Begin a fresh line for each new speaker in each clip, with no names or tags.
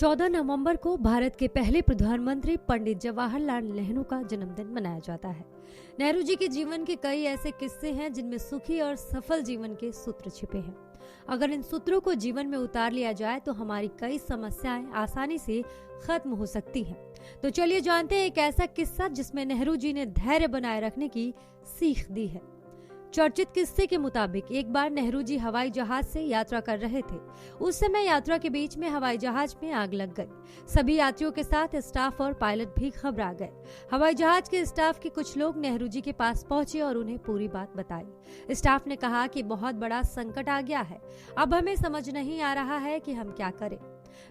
14 नवंबर को भारत के पहले प्रधानमंत्री पंडित जवाहरलाल नेहरू का जन्मदिन मनाया जाता है। नेहरू जी के जीवन के कई ऐसे किस्से हैं जिनमें सुखी और सफल जीवन के सूत्र छिपे हैं। अगर इन सूत्रों को जीवन में उतार लिया जाए तो हमारी कई समस्याएं आसानी से खत्म हो सकती हैं। तो चलिए जानते हैं एक ऐसा किस्सा जिसमें नेहरू जी ने धैर्य बनाए रखने की सीख दी है। चर्चित किस्से के मुताबिक एक बार नेहरू जी हवाई जहाज से यात्रा कर रहे थे। उस समय यात्रा के बीच में हवाई जहाज में आग लग गई। सभी यात्रियों के साथ स्टाफ और पायलट भी घबरा गए। हवाई जहाज के स्टाफ के कुछ लोग नेहरू जी के पास पहुंचे और उन्हें पूरी बात बताई। स्टाफ ने कहा कि बहुत बड़ा संकट आ गया है, अब हमें समझ नहीं आ रहा है कि हम क्या करें।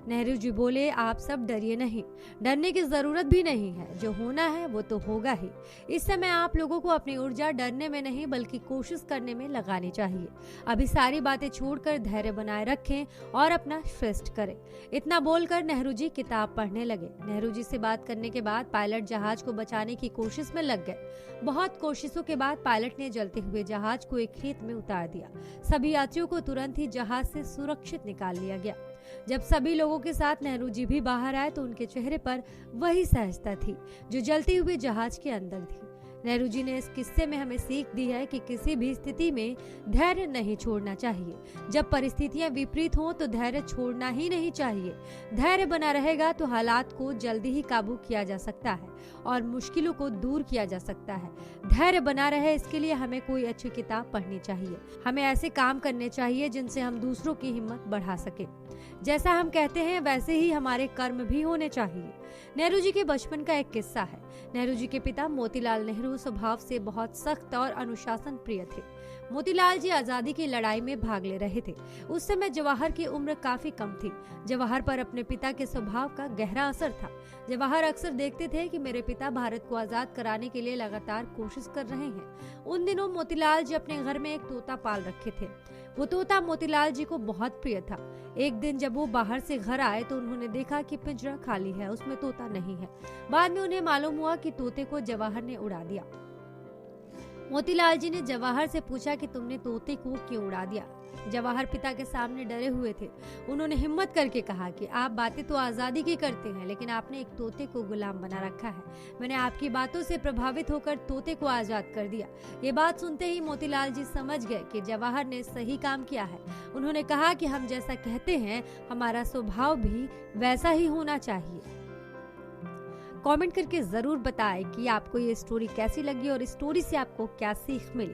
नेहरू जी बोले, आप सब डरिए नहीं, डरने की जरूरत भी नहीं है, जो होना है वो तो होगा ही। इस समय आप लोगों को अपनी ऊर्जा डरने में नहीं बल्कि कोशिश करने में लगानी चाहिए। अभी सारी बातें छोड़कर धैर्य बनाए रखें और अपना श्रेष्ठ करें। इतना बोलकर नेहरू जी किताब पढ़ने लगे। नेहरू जी से बात करने के बाद पायलट जहाज को बचाने की कोशिश में लग गए। बहुत कोशिशों के बाद पायलट ने जलते हुए जहाज को एक खेत में उतार दिया। सभी यात्रियों को तुरंत ही जहाज से सुरक्षित निकाल लिया गया। जब सभी लोगों के साथ नेहरू जी भी बाहर आए तो उनके चेहरे पर वही सहजता थी जो जलते हुए जहाज के अंदर थी। नेहरू जी ने इस किस्से में हमें सीख दी है कि किसी भी स्थिति में धैर्य नहीं छोड़ना चाहिए। जब परिस्थितियां विपरीत हों तो धैर्य छोड़ना ही नहीं चाहिए। धैर्य बना रहेगा तो हालात को जल्दी ही काबू किया जा सकता है और मुश्किलों को दूर किया जा सकता है। धैर्य बना रहे इसके लिए हमें कोई अच्छी किताब पढ़नी चाहिए। हमें ऐसे काम करने चाहिए जिनसे हम दूसरों की हिम्मत बढ़ा सके। जैसा हम कहते हैं वैसे ही हमारे कर्म भी होने चाहिए। नेहरू जी के बचपन का एक किस्सा है। नेहरू जी के पिता मोतीलाल नेहरू स्वभाव से बहुत सख्त और अनुशासन प्रिय थे। मोतीलाल जी आजादी की लड़ाई में भाग ले रहे थे। उस समय जवाहर की उम्र काफी कम थी। जवाहर पर अपने पिता के स्वभाव का गहरा असर था। जवाहर अक्सर देखते थे कि मेरे पिता भारत को आजाद कराने के लिए लगातार कोशिश कर रहे हैं। उन दिनों मोतीलाल जी अपने घर में एक तोता पाल रखे थे। वो तोता मोतीलाल जी को बहुत प्रिय था। एक दिन जब वो बाहर से घर आए तो उन्होंने देखा कि पिंजरा खाली है, उसमें तोता नहीं है। बाद में उन्हें मालूम हुआ कि तोते को जवाहर ने उड़ा दिया। मोतीलाल जी ने जवाहर से पूछा कि तुमने तोते को क्यों उड़ा दिया। जवाहर पिता के सामने डरे हुए थे। उन्होंने हिम्मत करके कहा कि आप बातें तो आजादी की करते हैं, लेकिन आपने एक तोते को गुलाम बना रखा है। मैंने आपकी बातों से प्रभावित होकर तोते को आजाद कर दिया। ये बात सुनते ही मोतीलाल जी समझ गए कि जवाहर ने सही काम किया है। उन्होंने कहा कि हम जैसा कहते हैं हमारा स्वभाव भी वैसा ही होना चाहिए। कमेंट करके जरूर बताएं कि आपको ये स्टोरी कैसी लगी और इस स्टोरी से आपको क्या सीख मिली।